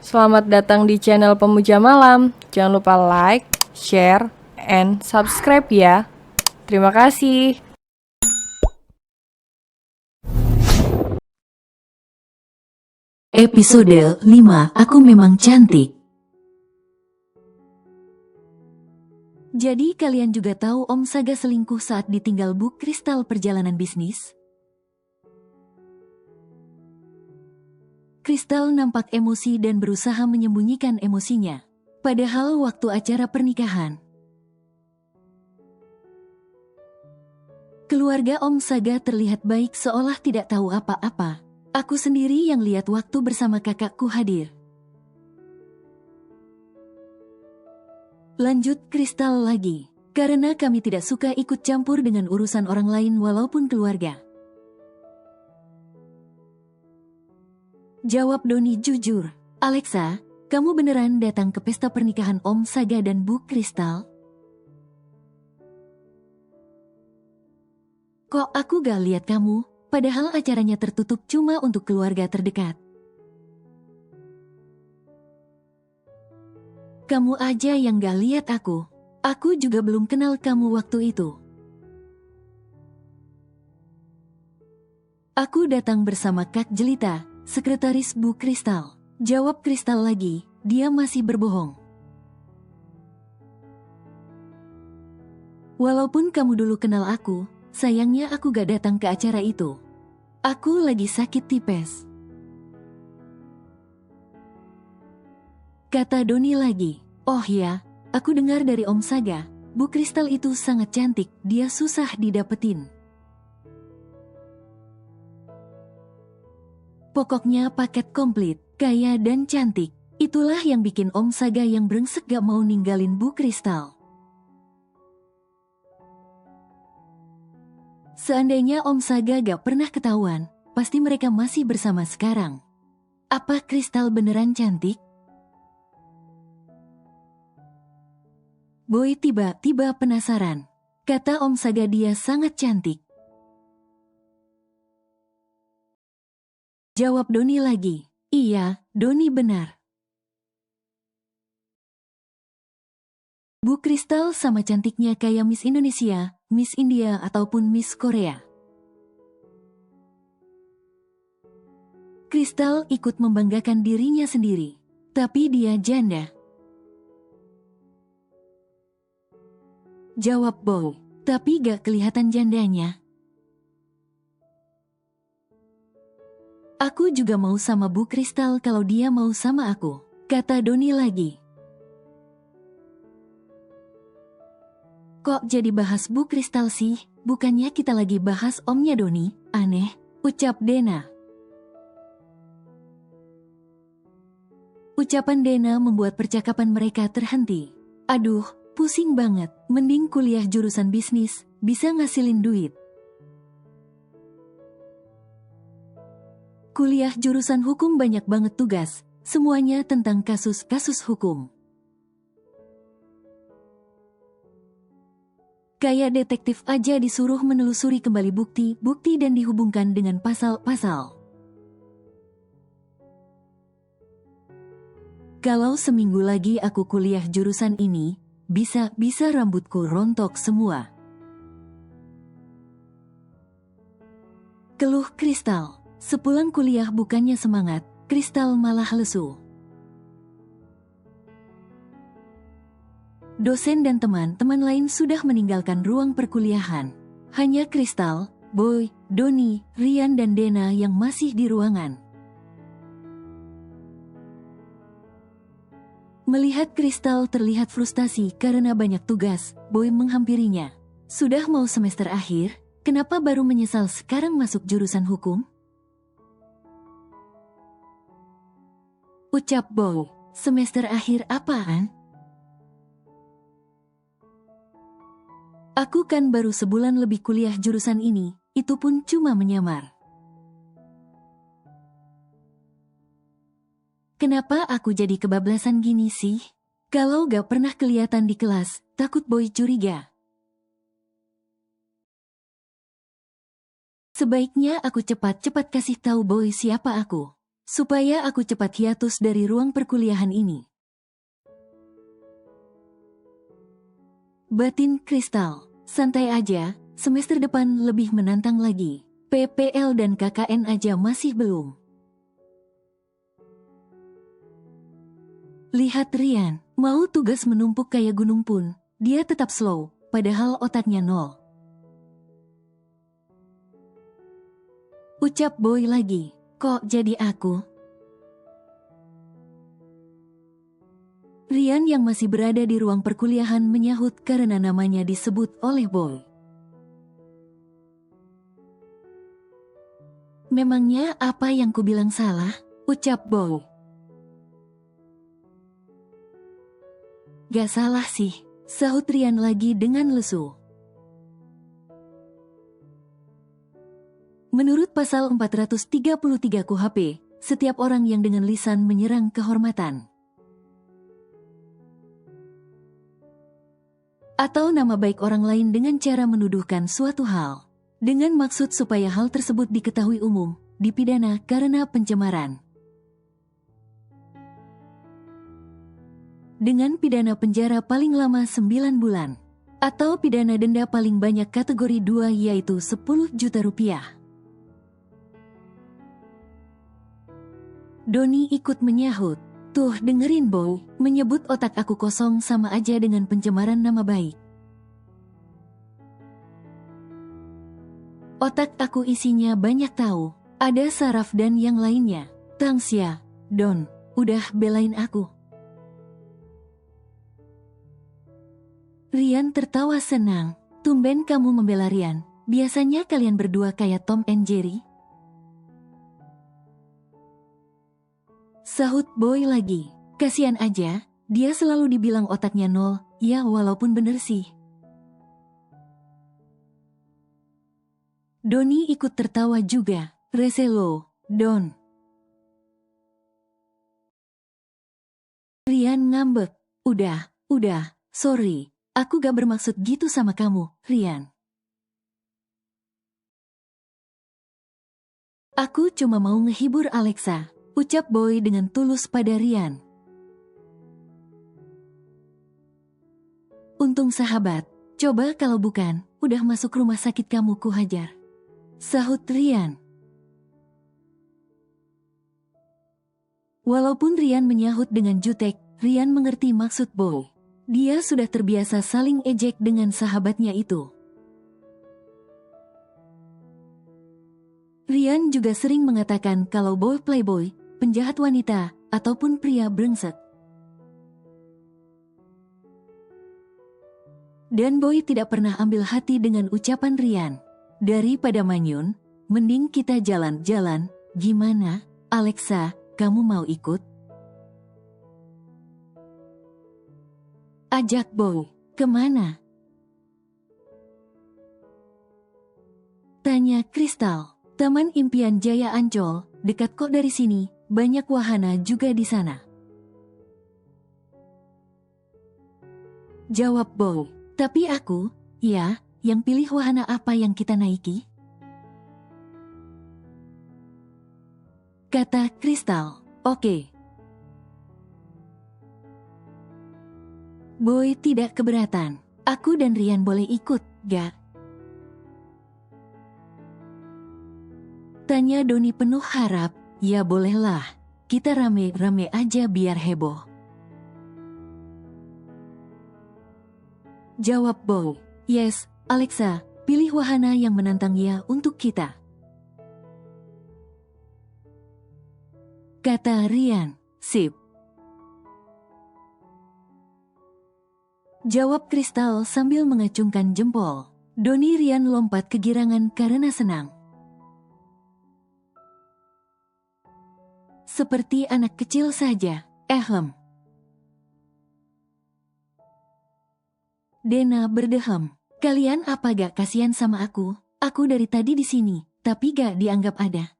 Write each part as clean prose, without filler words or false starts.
Selamat datang di channel Pemuja Malam. Jangan lupa like, share, and subscribe ya. Terima kasih. Episode 5, Aku Memang Cantik. Jadi kalian juga tahu Om Saga selingkuh saat ditinggal Bu Kristal perjalanan bisnis? Kristal nampak emosi dan berusaha menyembunyikan emosinya. Padahal waktu acara pernikahan, keluarga Om Saga terlihat baik seolah tidak tahu apa-apa. Aku sendiri yang lihat waktu bersama kakakku hadir. Lanjut Kristal lagi. Karena kami tidak suka ikut campur dengan urusan orang lain walaupun keluarga. Jawab Doni jujur. Alexa, kamu beneran datang ke pesta pernikahan Om Saga dan Bu Kristal? Kok aku gak lihat kamu, padahal acaranya tertutup cuma untuk keluarga terdekat. Kamu aja yang gak lihat aku. Aku juga belum kenal kamu waktu itu. Aku datang bersama Kak Jelita, sekretaris Bu Kristal. Jawab Kristal lagi, dia masih berbohong. Walaupun kamu dulu kenal aku, sayangnya aku gak datang ke acara itu. Aku lagi sakit tipes. Kata Doni lagi, oh ya, aku dengar dari Om Saga, Bu Kristal itu sangat cantik, dia susah didapetin. Pokoknya paket komplit, kaya dan cantik. Itulah yang bikin Om Saga yang brengsek gak mau ninggalin Bu Kristal. Seandainya Om Saga gak pernah ketahuan, pasti mereka masih bersama sekarang. Apa Kristal beneran cantik? Boy tiba-tiba penasaran. Kata Om Saga dia sangat cantik. Jawab Doni lagi. Iya, Doni benar. Bu Kristal sama cantiknya kayak Miss Indonesia, Miss India ataupun Miss Korea. Kristal ikut membanggakan dirinya sendiri. Tapi dia janda. Jawab Boy. Tapi gak kelihatan jandanya. Aku juga mau sama Bu Kristal kalau dia mau sama aku. Kata Doni lagi. Kok jadi bahas Bu Kristal sih? Bukannya kita lagi bahas omnya Doni? Aneh, ucap Dena. Ucapan Dena membuat percakapan mereka terhenti. Aduh, pusing banget. Mending kuliah jurusan bisnis, bisa ngasilin duit. Kuliah jurusan hukum banyak banget tugas, semuanya tentang kasus-kasus hukum. Kayak detektif aja disuruh menelusuri kembali bukti dan dihubungkan dengan pasal-pasal. Kalau seminggu lagi aku kuliah jurusan ini, bisa rambutku rontok semua. Keluh Kristal. Sepulang kuliah bukannya semangat, Kristal malah lesu. Dosen dan teman-teman lain sudah meninggalkan ruang perkuliahan. Hanya Kristal, Boy, Doni, Rian dan Dena yang masih di ruangan. Melihat Kristal terlihat frustasi karena banyak tugas, Boy menghampirinya. Sudah mau semester akhir, kenapa baru menyesal sekarang masuk jurusan hukum? Ucap Boy, semester akhir apaan? Aku kan baru sebulan lebih kuliah jurusan ini, itu pun cuma menyamar. Kenapa aku jadi kebablasan gini sih? Kalau gak pernah kelihatan di kelas, takut Boy curiga. Sebaiknya aku cepat-cepat kasih tahu Boy siapa aku. supaya aku cepat hiatus dari ruang perkuliahan ini. Batin Kristal, santai aja, semester depan lebih menantang lagi. PPL dan KKN aja masih belum. Lihat Rian, mau tugas menumpuk kayak gunung pun, dia tetap slow, padahal otaknya nol. Ucap Boy lagi, kok jadi aku? Rian yang masih berada di ruang perkuliahan menyahut karena namanya disebut oleh Boy. Memangnya apa yang kubilang salah? Ucap Boy. Gak salah sih, sahut Rian lagi dengan lesu. Menurut pasal 433 KUHP, setiap orang yang dengan lisan menyerang kehormatan atau nama baik orang lain dengan cara menuduhkan suatu hal, dengan maksud supaya hal tersebut diketahui umum, dipidana karena pencemaran. Dengan pidana penjara paling lama 9 bulan, atau pidana denda paling banyak kategori 2 yaitu 10 juta rupiah. Doni ikut menyahut, tuh dengerin Boy, menyebut otak aku kosong sama aja dengan pencemaran nama baik. Otak aku isinya banyak tahu, ada saraf dan yang lainnya. Thanks ya, Don, udah belain aku. Rian tertawa senang. Tumben kamu membela Rian. Biasanya kalian berdua kayak Tom and Jerry. Sahut Boy lagi. Kasian aja, dia selalu dibilang otaknya nol. Ya walaupun bener sih. Doni ikut tertawa juga. Rese lo, Don. Rian ngambek. Udah, sorry. Aku gak bermaksud gitu sama kamu, Rian. Aku cuma mau ngehibur Alexa, ucap Boy dengan tulus pada Rian. Untung sahabat, coba kalau bukan, udah masuk rumah sakit kamu ku hajar. Sahut Rian. Walaupun Rian menyahut dengan jutek, Rian mengerti maksud Boy. Dia sudah terbiasa saling ejek dengan sahabatnya itu. Rian juga sering mengatakan kalau Boy playboy, penjahat wanita, ataupun pria brengsek. Dan Boy tidak pernah ambil hati dengan ucapan Rian. Daripada manyun, mending kita jalan-jalan. Gimana, Alexa, kamu mau ikut? Ajak Boy, kemana? Tanya Kristal. Taman Impian Jaya Ancol, dekat kok dari sini, banyak wahana juga di sana. Jawab Boy, tapi aku, ya, yang pilih wahana apa yang kita naiki? Kata Kristal, oke. Boy tidak keberatan. Aku dan Rian boleh ikut, gak? Tanya Doni penuh harap. Ya bolehlah. Kita rame-rame aja biar heboh. Jawab Boy. Yes, Alexa, pilih wahana yang menantang ya untuk kita. Kata Rian. Sip. Jawab Kristal sambil mengacungkan jempol. Doni Rian lompat kegirangan karena senang. Seperti anak kecil saja. Dena berdehem. Kalian apa gak kasihan sama aku? Aku dari tadi di sini, tapi gak dianggap ada.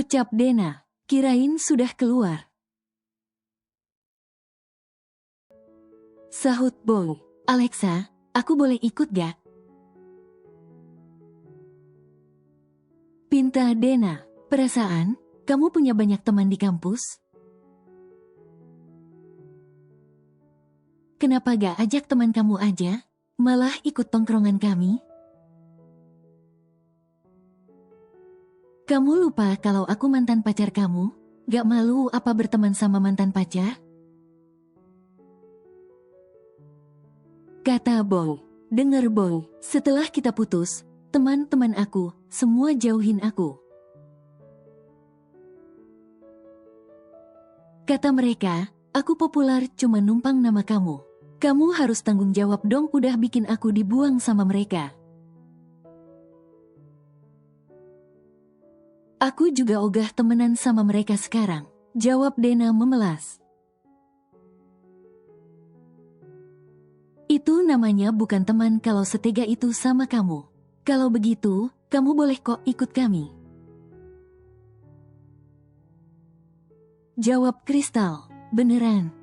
Ucap Dena. Kirain sudah keluar. Sahut Boy. Alexa, aku boleh ikut gak? Pintu Cinta Dena, perasaan, kamu punya banyak teman di kampus? Kenapa gak ajak teman kamu aja? Malah ikut tongkrongan kami? Kamu lupa kalau aku mantan pacar kamu? Gak malu apa berteman sama mantan pacar? Kata Boy. Dengar Boy, setelah kita putus, teman-teman aku, semua jauhin aku. Kata mereka, aku populer cuma numpang nama kamu. Kamu harus tanggung jawab dong, udah bikin aku dibuang sama mereka. Aku juga ogah temenan sama mereka sekarang, jawab Dena memelas. Itu namanya bukan teman kalau setega itu sama kamu. Kalau begitu, kamu boleh kok ikut kami. Jawab Kristal, beneran.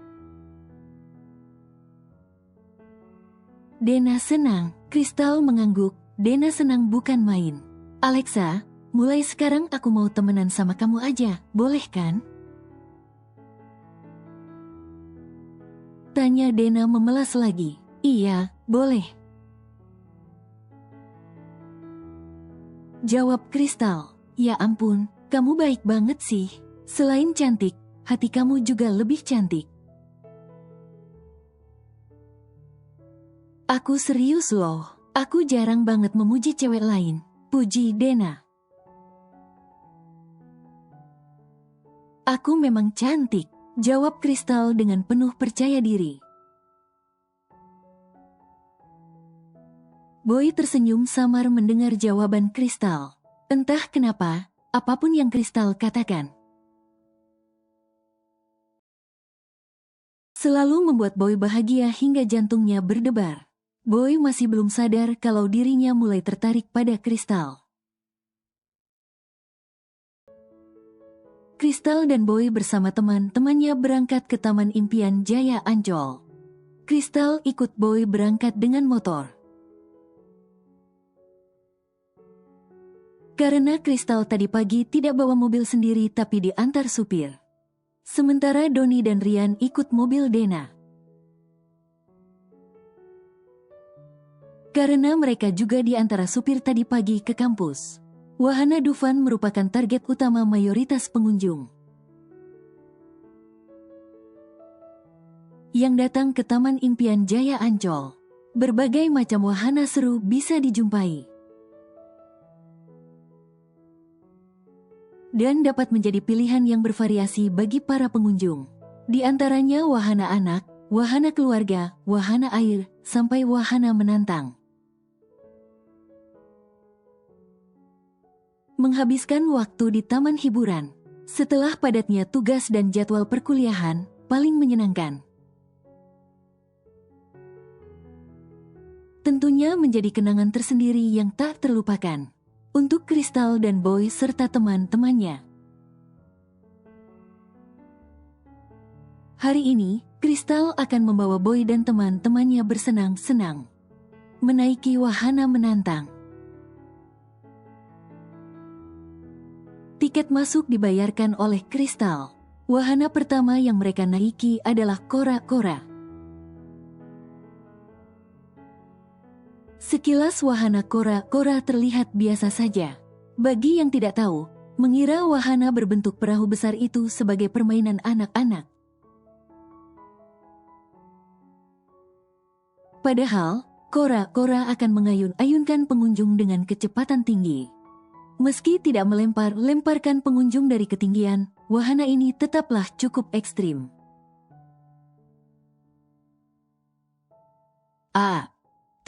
Dena senang, Kristal mengangguk, Dena senang bukan main. Alexa, mulai sekarang aku mau temenan sama kamu aja, boleh kan? Tanya Dena memelas lagi. Iya, boleh. Jawab Kristal, ya ampun, kamu baik banget sih. Selain cantik, hati kamu juga lebih cantik. Aku serius loh, aku jarang banget memuji cewek lain, puji Dena. Aku memang cantik, jawab Kristal dengan penuh percaya diri. Boy tersenyum samar mendengar jawaban Kristal. Entah kenapa, apapun yang Kristal katakan selalu membuat Boy bahagia hingga jantungnya berdebar. Boy masih belum sadar kalau dirinya mulai tertarik pada Kristal. Kristal dan Boy bersama teman-temannya berangkat ke Taman Impian Jaya Ancol. Kristal ikut Boy berangkat dengan motor. Karena Kristal tadi pagi tidak bawa mobil sendiri tapi diantar supir. Sementara Doni dan Rian ikut mobil Dena. Karena mereka juga diantara supir tadi pagi ke kampus. Wahana Dufan merupakan target utama mayoritas pengunjung yang datang ke Taman Impian Jaya Ancol. Berbagai macam wahana seru bisa dijumpai dan dapat menjadi pilihan yang bervariasi bagi para pengunjung. Di antaranya wahana anak, wahana keluarga, wahana air, sampai wahana menantang. Menghabiskan waktu di taman hiburan, setelah padatnya tugas dan jadwal perkuliahan, paling menyenangkan. Tentunya menjadi kenangan tersendiri yang tak terlupakan untuk Kristal dan Boy serta teman-temannya. Hari ini, Kristal akan membawa Boy dan teman-temannya bersenang-senang menaiki wahana menantang. Tiket masuk dibayarkan oleh Kristal. Wahana pertama yang mereka naiki adalah kora-kora. Sekilas wahana kora-kora terlihat biasa saja. Bagi yang tidak tahu, mengira wahana berbentuk perahu besar itu sebagai permainan anak-anak. Padahal, kora-kora akan mengayun-ayunkan pengunjung dengan kecepatan tinggi. Meski tidak lemparkan pengunjung dari ketinggian, wahana ini tetaplah cukup ekstrim.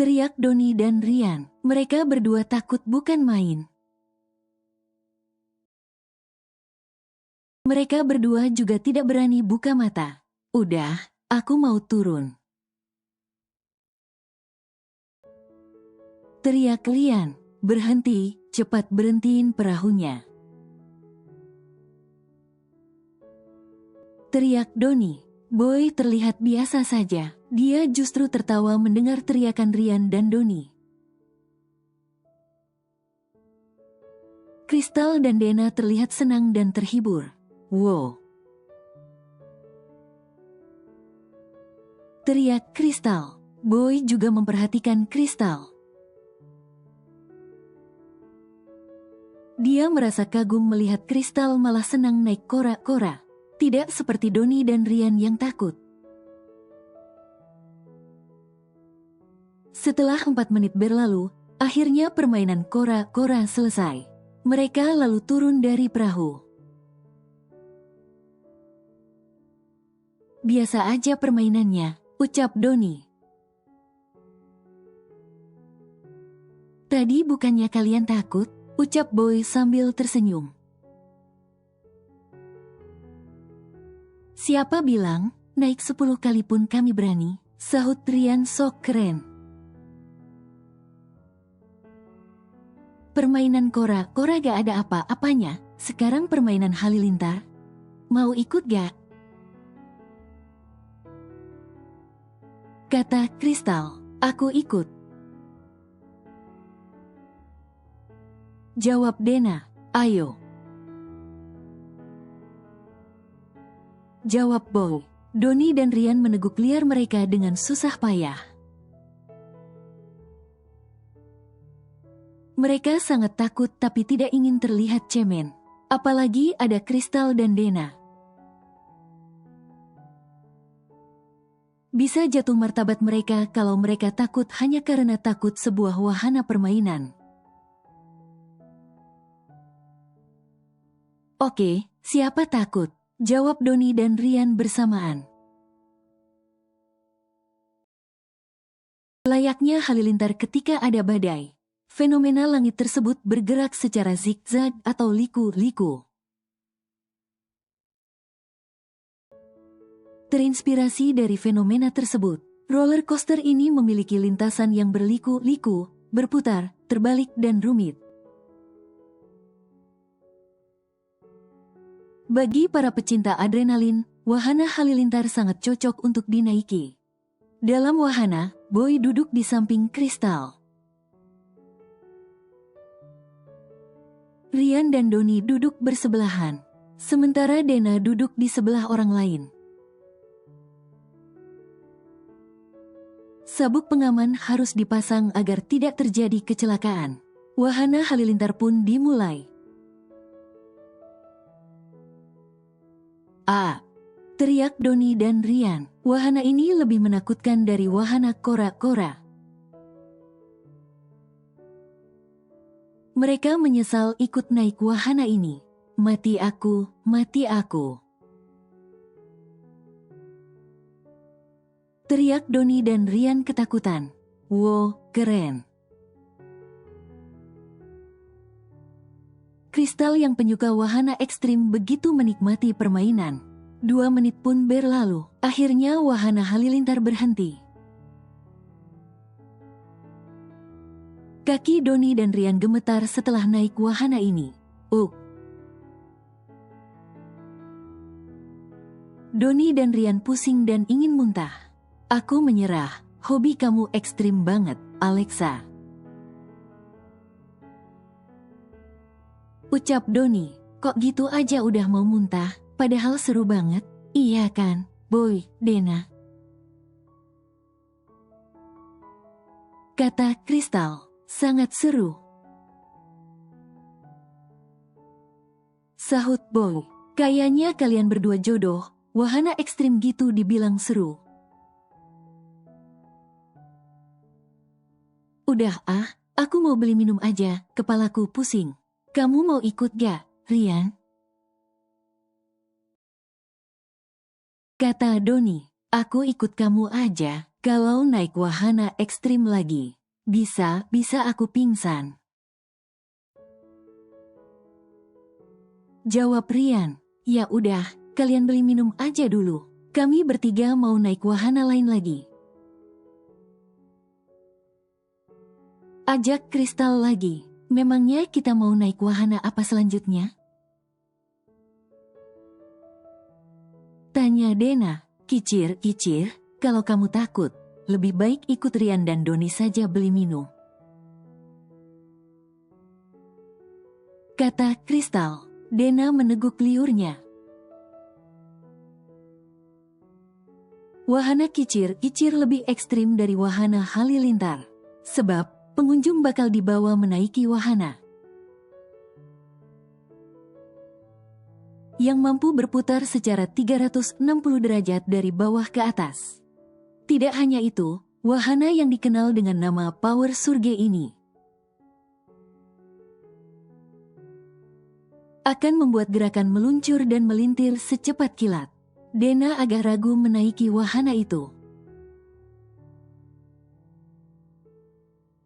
Teriak Doni dan Rian. Mereka berdua takut bukan main. Mereka berdua juga tidak berani buka mata. Udah, aku mau turun. Teriak Rian. Berhenti, cepat berhentiin perahunya. Teriak Doni. Boy terlihat biasa saja. Dia justru tertawa mendengar teriakan Rian dan Doni. Kristal dan Dena terlihat senang dan terhibur. Wow! Teriak Kristal. Boy juga memperhatikan Kristal. Dia merasa kagum melihat Kristal malah senang naik kora-kora. Tidak seperti Donnie dan Ryan yang takut. Setelah 4 menit berlalu, akhirnya permainan kora-kora selesai. Mereka lalu turun dari perahu. Biasa aja permainannya, ucap Donnie. Tadi bukannya kalian takut, ucap Boy sambil tersenyum. Siapa bilang, naik 10 kali pun kami berani, sahut Ryan sok keren. Permainan kora-kora gak ada apa-apanya, sekarang permainan halilintar. Mau ikut gak? Kata Kristal, aku ikut. Jawab Dena, ayo. Jawab Boy. Donnie dan Ryan meneguk liar mereka dengan susah payah. Mereka sangat takut tapi tidak ingin terlihat cemen. Apalagi ada Kristal dan Dena. Bisa jatuh martabat mereka kalau mereka takut hanya karena takut sebuah wahana permainan. Oke, siapa takut? Jawab Donnie dan Ryan bersamaan. Layaknya halilintar ketika ada badai. Fenomena langit tersebut bergerak secara zigzag atau liku-liku. Terinspirasi dari fenomena tersebut, roller coaster ini memiliki lintasan yang berliku-liku, berputar, terbalik dan rumit. Bagi para pecinta adrenalin, wahana halilintar sangat cocok untuk dinaiki. Dalam wahana, Boy duduk di samping Kristal. Ryan dan Donnie duduk bersebelahan, sementara Dena duduk di sebelah orang lain. Sabuk pengaman harus dipasang agar tidak terjadi kecelakaan. Wahana halilintar pun dimulai. Teriak Donnie dan Ryan. Wahana ini lebih menakutkan dari wahana kora-kora. Mereka menyesal ikut naik wahana ini. Mati aku, mati aku. Teriak Donnie dan Ryan ketakutan. Wow, keren. Kristal yang penyuka wahana ekstrim begitu menikmati permainan. 2 menit pun berlalu, akhirnya wahana halilintar berhenti. Kaki Donnie dan Ryan gemetar setelah naik wahana ini. Donnie dan Ryan pusing dan ingin muntah. Aku menyerah, hobi kamu ekstrim banget, Alexa. Ucap Donnie, kok gitu aja udah mau muntah? Padahal seru banget, iya kan, Boy, Dena? Kata Kristal, sangat seru. Sahut Boy, kayaknya kalian berdua jodoh, wahana ekstrim gitu dibilang seru. Udah aku mau beli minum aja, kepalaku pusing. Kamu mau ikut gak, Ryan? Kata Donnie, aku ikut kamu aja, kalau naik wahana ekstrim lagi. Bisa aku pingsan. Jawab Ryan, ya udah, kalian beli minum aja dulu. Kami bertiga mau naik wahana lain lagi. Ajak Kristal lagi, memangnya kita mau naik wahana apa selanjutnya? Tanya Dena, kicir-kicir, kalau kamu takut, lebih baik ikut Ryan dan Donnie saja beli minum. kata Kristal. Dena meneguk liurnya. Wahana kicir-kicir lebih ekstrim dari wahana halilintar. Sebab, pengunjung bakal dibawa menaiki wahana yang mampu berputar secara 360 derajat dari bawah ke atas. Tidak hanya itu, wahana yang dikenal dengan nama Power Surge ini akan membuat gerakan meluncur dan melintir secepat kilat. Dena agak ragu menaiki wahana itu.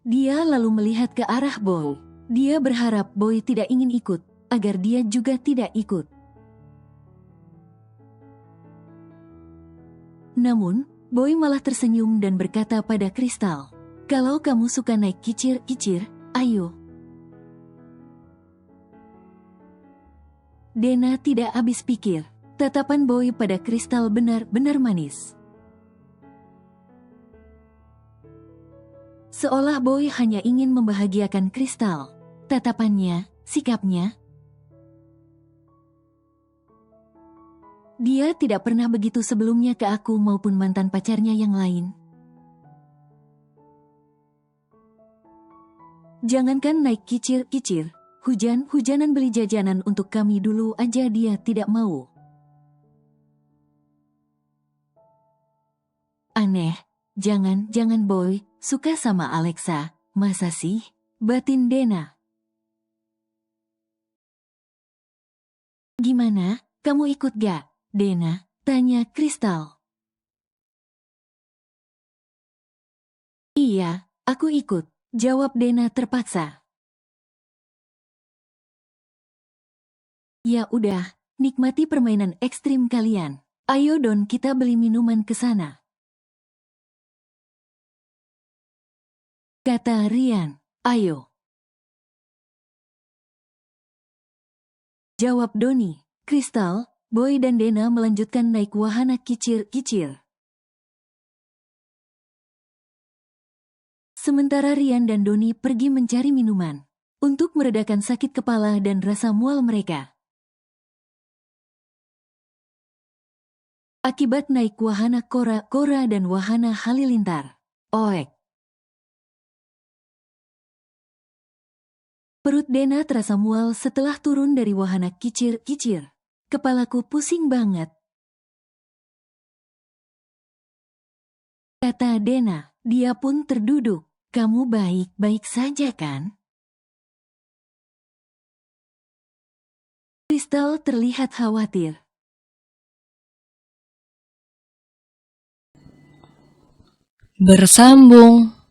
Dia lalu melihat ke arah Boy. Dia berharap Boy tidak ingin ikut, agar dia juga tidak ikut. Namun, Boy malah tersenyum dan berkata pada Kristal, "Kalau kamu suka naik kicir-kicir, ayo." Dena tidak habis pikir. Tatapan Boy pada Kristal benar-benar manis. Seolah Boy hanya ingin membahagiakan Kristal. Tatapannya, sikapnya. Dia tidak pernah begitu sebelumnya ke aku maupun mantan pacarnya yang lain. Jangankan naik kicir-kicir, hujan-hujanan beli jajanan untuk kami dulu aja dia tidak mau. Aneh, jangan Boy suka sama Alexa, masa sih? Batin Dena. Gimana, kamu ikut gak, Dena? Tanya Kristal. Iya, aku ikut, jawab Dena terpaksa. Ya udah, nikmati permainan ekstrim kalian. Ayo Don, kita beli minuman ke sana. Kata Rian, ayo. Jawab Doni. Kristal, Boy dan Dena melanjutkan naik wahana kicir-kicir. Sementara Rian dan Doni pergi mencari minuman untuk meredakan sakit kepala dan rasa mual mereka. Akibat naik wahana kora-kora dan wahana halilintar. Oek. Perut Dena terasa mual setelah turun dari wahana kicir-kicir. Kepalaku pusing banget. Kata Dena, dia pun terduduk. Kamu baik-baik saja kan? Kristal terlihat khawatir. Bersambung.